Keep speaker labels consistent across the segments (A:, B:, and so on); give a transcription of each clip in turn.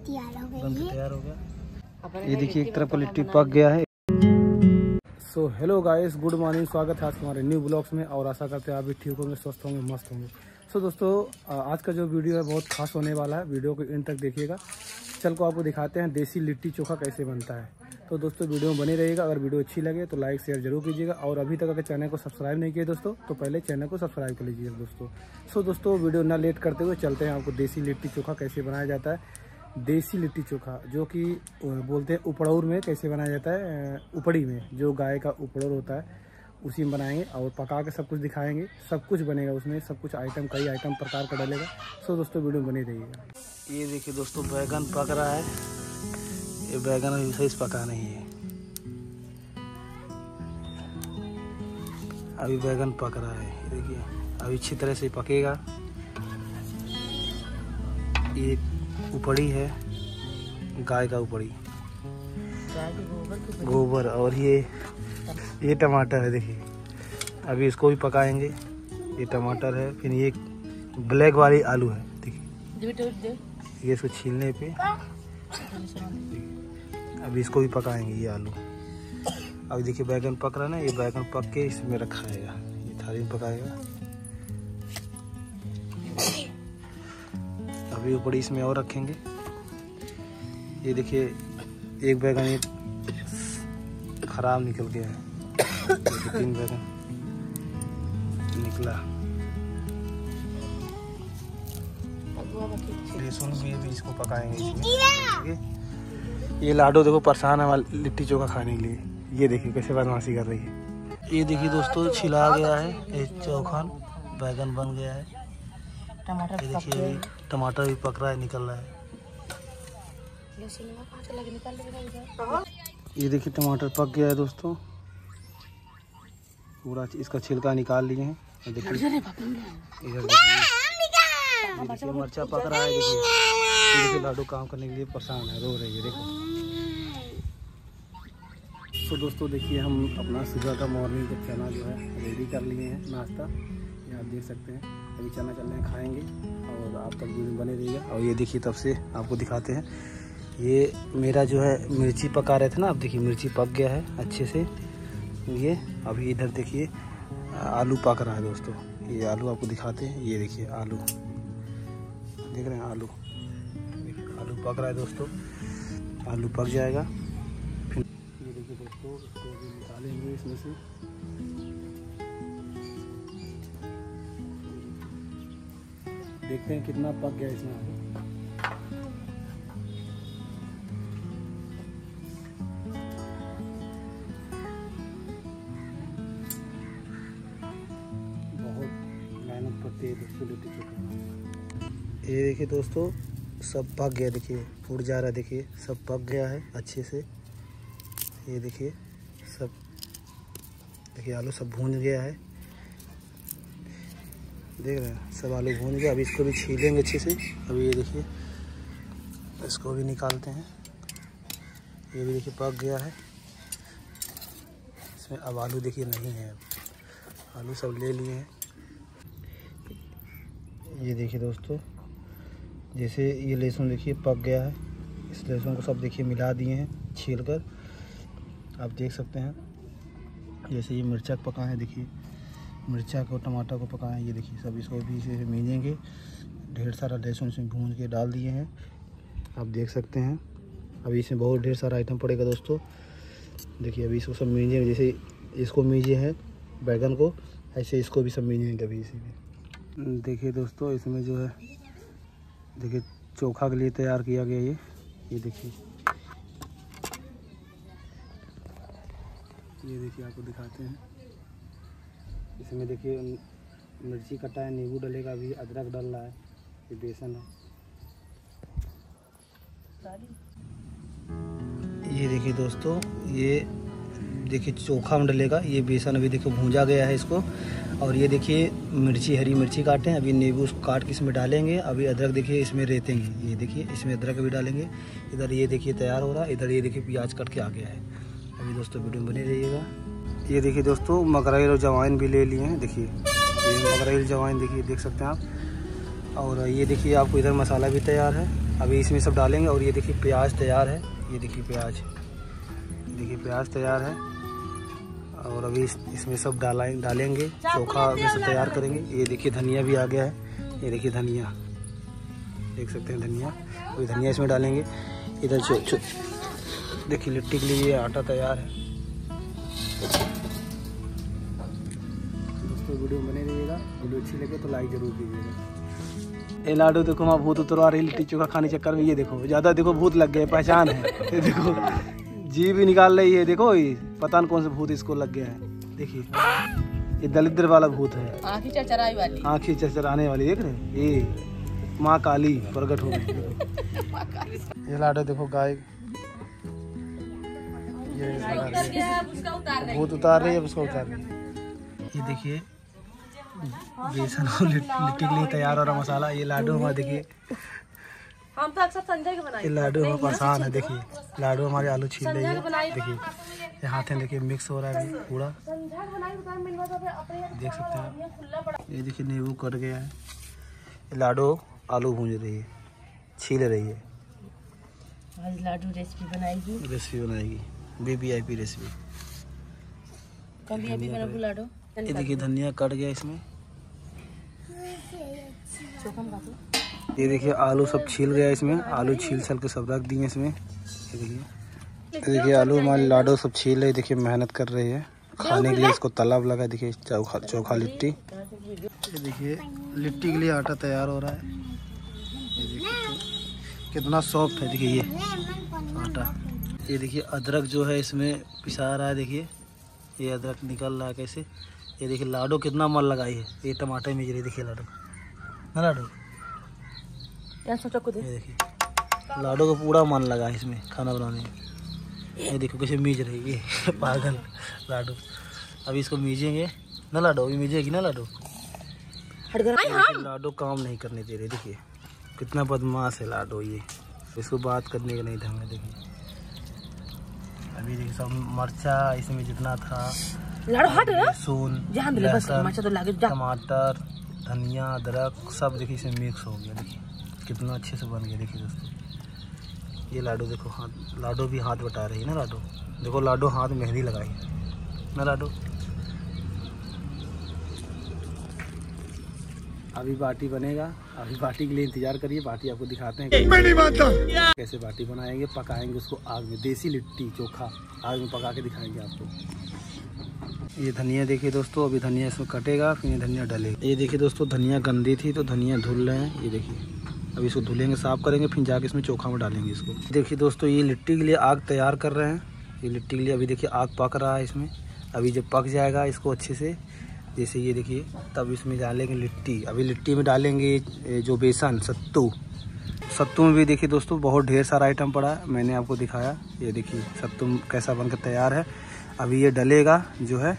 A: तैयार हो गया। ये देखिए एक तरफ लिट्टी पक गया है। So hello guys, good morning, स्वागत है आज हमारे न्यू ब्लॉग्स में और आशा करते हैं आप भी ठीक होंगे, स्वस्थ होंगे, मस्त होंगे। सो दोस्तों आज का जो वीडियो है बहुत खास होने वाला है, वीडियो को एंड तक देखिएगा। चल को आपको दिखाते हैं देसी लिट्टी चोखा कैसे बनता है। तो दोस्तों वीडियो में बने रहिएगा। अगर वीडियो अच्छी लगे तो लाइक शेयर जरूर कीजिएगा और अभी तक अगर चैनल को सब्सक्राइब नहीं किए दोस्तों तो पहले चैनल को सब्सक्राइब कर लीजिएगा दोस्तों। सो दोस्तों वीडियो ना लेट करते हुए चलते हैं आपको देसी लिट्टी चोखा कैसे बनाया जाता है। देसी लिट्टी चोखा जो कि बोलते हैं उपड़ौर में कैसे बनाया जाता है, उपड़ी में जो गाय का उपड़ौर होता है उसी में बनाएंगे और पका के सब कुछ दिखाएंगे। सब कुछ बनेगा उसमें, सब कुछ आइटम, कई आइटम प्रकार का डलेगा। सो दोस्तों वीडियो में बने रहिएगा। ये देखिए दोस्तों बैगन पक रहा है। ये बैगन अभी सही से पका नहीं है, अभी बैगन पक रहा है। ये देखिए अभी अच्छी तरह से पकेगा। ये उपड़ी है, गाय का उपड़ी, गोबर। और ये टमाटर है, देखिए अभी इसको भी पकाएंगे। ये टमाटर है, फिर ये ब्लैक वाली आलू है, देखिए ये इसको छीलने पे अभी इसको भी पकाएंगे। ये आलू अभी देखिए बैगन पक रहा है ना, ये बैगन पक के इसमें रखा है, ये थाली में पकाएगा। अभी ऊपर इसमें और रखेंगे। ये देखिए एक बैगन ये खराब निकल गया है, 3 बैगन निकला। लहसुन भी इसको पकाएंगे इसमें। ये लाडो देखो परेशान है लिट्टी चोखा खाने के लिए। ये देखिए कैसे बदमाशी कर रही है। ये देखिए दोस्तों छिला गया है ये चोखा, बैगन बन गया है। ये देखिए टमाटर भी पक रहा है, निकल रहा है। ये देखिए टमाटर पक गया है दोस्तों, पूरा इसका छिलका निकाल लिए हैं। देखिए इधर देखिए मिर्चा पक रहा है। देखिए लाडू काम करने के लिए परेशान है, रो रही है, देखो। तो दोस्तों देखिए हम अपना सुबह का मॉर्निंग का चना जो है रेडी कर लिए हैं, नाश्ता ये आप देख सकते हैं। अभी चना चल रहे हैं, खाएंगे और आप तक वीडियो बने रहिएगा। और ये देखिए तब से आपको दिखाते हैं, ये मेरा जो है मिर्ची पका रहे थे ना, अब देखिए मिर्ची पक गया है अच्छे से। ये अभी इधर देखिए आलू पक रहा है दोस्तों। ये आलू आपको दिखाते हैं, ये देखिए आलू देख रहे हैं, आलू पक रहा है दोस्तों। आलू पक जाएगा फिर ये देखिए दोस्तों इसको अभी निकालेंगे इसमें से। देखते हैं कितना पक गया इसमें आलू। बहुत मेहनत पड़ती है दोस्तों लिट्टी चोखा। ये देखिए दोस्तों सब पक गया, देखिए उड़ जा रहा है, देखिए सब पक गया है अच्छे से। ये देखिए सब, देखिए आलू सब भून गया है, देख रहे हैं सब आलू भून गया। अभी इसको भी छीलेंगे अच्छे से। अभी ये देखिए इसको भी निकालते हैं। ये भी देखिए पक गया है इसमें। अब आलू देखिए नहीं है, अब आलू सब ले लिए हैं। ये देखिए दोस्तों जैसे ये लहसुन देखिए पक गया है, इस लहसुन को सब देखिए मिला दिए हैं छील कर, आप देख सकते हैं। जैसे ये मिर्चा पका है, देखिए मिर्चा को टमाटर को पकाएं। ये देखिए सब इसको भी इसे मीजेंगे। ढेर सारा लहसुन इसमें भून के डाल दिए हैं, आप देख सकते हैं। अभी इसमें बहुत ढेर सारा आइटम पड़ेगा दोस्तों। देखिए अभी इसको सब मीजेंगे, जैसे इसको मीजे हैं बैगन को, ऐसे इसको भी सब मीजेंगे अभी इसी में। देखिए दोस्तों इसमें जो है देखिए चोखा के लिए तैयार किया गया ये देखिए। ये देखिए आपको दिखाते हैं, इसमें देखिए मिर्ची कटा है, नींबू डलेगा, अभी अदरक डल रहा है, ये बेसन है। ये देखिए दोस्तों ये देखिए चोखा में डलेगा ये बेसन। अभी देखिए भूंजा गया है इसको। और ये देखिए मिर्ची, हरी मिर्ची काटे हैं, अभी नींबू काट के इसमें डालेंगे। अभी अदरक देखिए इसमें रेतेंगे, ये देखिए इसमें अदरक भी डालेंगे। इधर ये देखिए तैयार हो रहा है, इधर ये देखिए प्याज कट के आ गया है। अभी दोस्तों वीडियो में बने रहिएगा। ये देखिए दोस्तों मगरैल और जवाइन भी ले लिए हैं, देखिए ये मगरैल जवाइन देखिए देख सकते हैं आप। और ये देखिए आपको इधर मसाला भी तैयार है, अभी इसमें सब डालेंगे। और ये देखिए प्याज तैयार है, ये देखिए प्याज तैयार है। और अभी इसमें सब डालेंगे, चोखा में सब तैयार करेंगे। ये देखिए धनिया भी आ गया है, ये देखिए धनिया, देख सकते हैं धनिया, वही धनिया इसमें डालेंगे। इधर देखिए लिट्टी के लिए ये आटा तैयार है। दोस्तों वीडियो बने रहिएगा, वीडियो अच्छी लगे तो लाइक जरूर कीजिएगा। ये लाडू देखो वहाँ भूत उतरवा रही लिट्टी चोखा खाने चक्कर में। ये देखो ज़्यादा देखो भूत लग गए, पहचान है। ये देखो जी भी निकाल रही है, देखो ये पता नहीं कौन सा भूत इसको लग गया है। देखिए ये दलिद्र वाला भूत है, आँखें चरचराने वाली, देख रहे ये माँ काली प्रकट हो गई। ये लाडू देखो गाय, ये भूत उतार रही है, उसको उतार रही है। ये देखिए बेसन और लिट्टी के लिए तैयार हो रहा मसाला। ये लाडू हमारे देखिए, हम तो अक्सर संजय के बनाए, ये लाडू हमारे परेशान है। देखिए लाडू हमारे आलू छील रही है, देखिए ये हाथ में देखिए मिक्स हो रहा है पूरा, देख सकते हैं। ये देखिए नींबू कट गया है। ये लाडू आलू भूंज रही है, छील रही है। आज लाडू रेसिपी बनाएगी वीवीआईपी रेसिपी। लाडू ये देखिए धनिया कट गया इसमें। ये देखिए आलू सब छील गया इसमें, आलू छील के सब रख दिए इसमें। ये देखिए आलू हमारे लाडू सब छील रहे, देखिए मेहनत कर रही है खाने के लिए। इसको तालाब लगा, देखिए चोखा लिट्टी। ये देखिए लिट्टी के लिए आटा तैयार हो रहा है। ये देखिए कितना सॉफ्ट है, देखिए ये आटा। ये देखिए अदरक जो है इसमें पिसा रहा है, देखिए ये अदरक निकल रहा है कैसे। ये देखिए लाडू कितना मन लगाई है, ये टमाटर में देखिए लाडू ना, लाडू ये देखिए लाडू का पूरा मन लगा है इसमें खाना बनाने में। ये देखो कैसे मीज रही है पागल लाडू। अभी इसको मीजेंगे ना लाडू, अभी मीजेगी ना लाडू। लाडू काम नहीं करने दे रहे, देखिए कितना बदमाश है लाडू। ये इसको बात करने का नहीं ढंग है। देखिए अभी देखिए सब मर्चा इसमें जितना था, लहसुन, टमाटर, धनिया, अदरक सब देखिए इसमें मिक्स हो गया। देखिए कितना अच्छे से बन गया। देखिए दोस्तों ये लाडू देखो, हाथ लाडू भी हाथ बटा रही है ना लाडू। देखो लाडू हाथ मेहंदी लगाई ना लाडू। अभी बाटी बनेगा, अभी बाटी के लिए इंतजार करिए। बाटी आपको दिखाते हैं कैसे बाटी बनाएंगे, पकाएंगे उसको आग में। देसी लिट्टी चोखा आग में पका के दिखाएंगे आपको। ये धनिया देखिए दोस्तों, अभी धनिया इसमें कटेगा, फिर ये धनिया डलेगा। ये देखिए दोस्तों धनिया गंदी थी तो धनिया धुल रहे हैं। ये देखिए अभी इसको धुलेंगे, साफ करेंगे, फिर जाके इसमें चोखा में डालेंगे इसको। देखिए दोस्तों ये लिट्टी के लिए आग तैयार कर रहे हैं। ये लिट्टी के लिए अभी देखिए आग पक रहा है इसमें। अभी जब पक जाएगा इसको अच्छे से, जैसे ये देखिए, तब इसमें डालेंगे लिट्टी। अभी लिट्टी में डालेंगे जो बेसन, सत्तू में भी देखिए दोस्तों बहुत ढेर सारा आइटम पड़ा है, मैंने आपको दिखाया। ये देखिए सत्तू कैसा बनकर तैयार है। अभी ये डलेगा जो है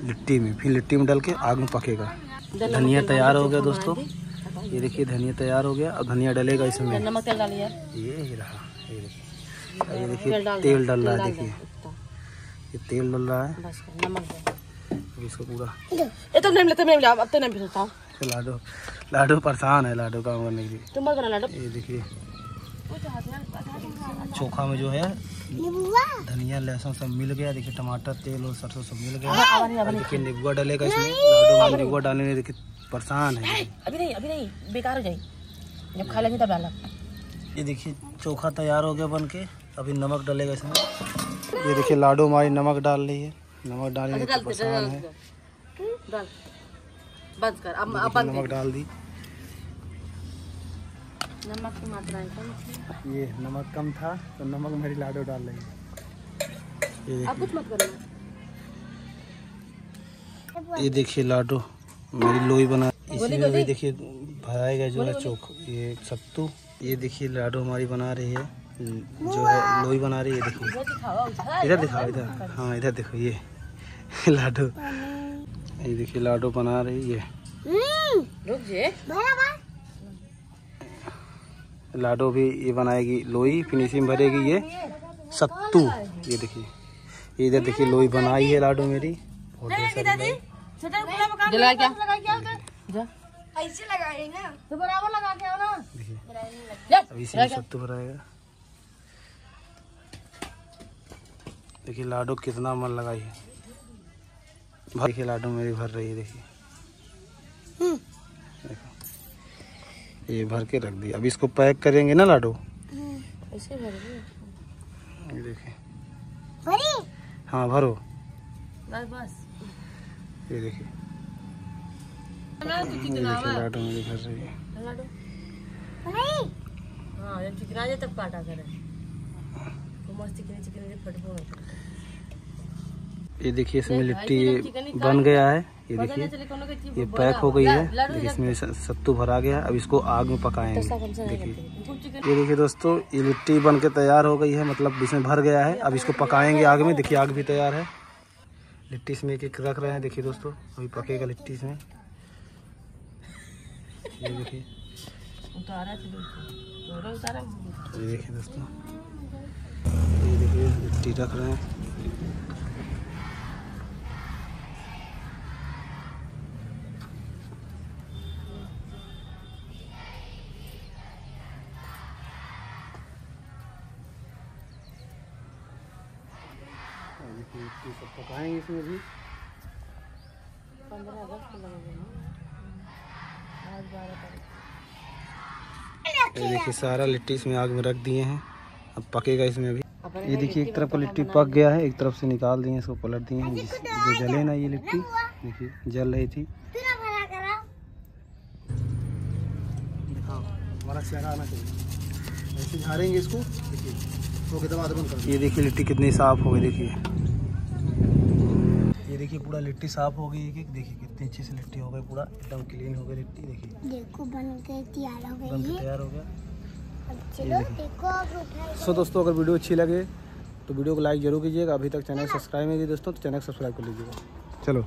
A: लिट्टी में, फिर लिट्टी में डल के आग में पकेगा। धनिया तैयार हो गया दोस्तों, ये देखिए धनिया तैयार हो गया। अब धनिया डलेगा इसमें, नमक तेल डालिए। ये रहा, ये देखिए तेल डल रहा है। देखिए ये तेल डल रहा है, इसको पूरा लाडू परेशान है लाडू काम करने के लिए। ये देखिए चोखा में जो है धनिया लहसुन सब मिल गया। देखिए टमाटर, तेल और सरसों सब मिल गया। देखिए नींबू डलेगा इसमें, लाडू में नींबू डालने में देखिए परेशान है। अभी नहीं बेकार हो जाए, जब खा लेंगे तब डालना। ये देखिए चोखा तैयार हो गया बन के। अभी नमक डलेगा इसमें। ये देखिए लाडू हमारी नमक डाल रही है, नमक डालने तो परेशान है। बंद कर, अब नमक डाल दी। नमक की मात्रा कम, ये नमक कम था तो नमक मेरी लाडू डाल रही है। अब कुछ मत करना। ये देखिए लाडू मेरी लोई बना, इसमें भी देखिए भराएगा जो है चोख, ये सत्तू। ये देखिए लाडू हमारी बना रही है, जो है लोई बना रही है। देखिए इधर दिखाओ, इधर, हाँ इधर देखो ये लाडू। ये देखिए लाडू बना रही है। लाडू भी ये बनाएगी लोई, फिनिशिंग भरेगी ये सत्तू। ये देखिए इधर देखिए लोई बनाई है लाडू मेरी। ऐसे लगाए ना तो बराबर लगा के आओ ना। अभी इसी सत्तू भराएगा। देखिए लाडू कितना मन लगाई है। देखिए लाडू मेरी भर रही है। देखिए देखो ये भर के रख दिया। अभी इसको पैक करेंगे ना लाडू।
B: ऐसे भर
A: ये देखिए
B: भरी।
A: हाँ भरो
B: बस
A: ये देखिए लाडू मेरी भर रही है।
B: हाँ जब चिकना जाए तब काटा करें तो मस्त चिकने फटफो। ये
A: देखिए इसमें लिट्टी बन गया है। ये देखिए ये पैक हो गई है। देखिए इसमें सत्तू भरा गया है। अब इसको आग में पकाएंगे। देखिए ये देखिए दोस्तों ये लिट्टी बन के तैयार हो गई है, मतलब इसमें भर गया है। अब इसको पकाएंगे आग में। देखिए आग भी तैयार है। लिट्टी इसमें एक रख रहे हैं। देखिए दोस्तों अभी पकेगा लिट्टी इसमें। ये देखिए ये देखिए दोस्तों ये देखिए लिट्टी रख रहे हैं। लिट्टी सब पकाएंगे इसमें भी।
B: 15 अगस्त को लगेगा आज 12 तारीख।
A: ये देखिए सारा लिट्टी इसमें आग में रख दिए हैं। अब पकेगा इसमें भी। ये देखिए एक तरफ का लिट्टी पक गया है, एक तरफ से निकाल दिए, इसको पलट दिए हैं। जो जले ना ये लिट्टी देखिए जल रही थी। हमारा चेहरा आना चाहिए। ऐसे झाड़ेंगे इसको। देखिए ये देखिए लिट्टी कितनी साफ हो गई। देखिए ये देखिए पूरा लिट्टी साफ हो गई। देखिए कितनी अच्छी से लिट्टी हो गई, पूरा एकदम क्लीन हो गई लिट्टी। देखिए
B: देखो बन के तैयार हो गई।
A: बन के तैयार हो गया।
B: चलो देखो।
A: सो दोस्तों अगर वीडियो अच्छी लगे तो वीडियो को लाइक जरूर कीजिएगा। अभी तक चैनल सब्सक्राइब नहीं किया दोस्तों तो चैनल सब्सक्राइब कर लीजिएगा। चलो।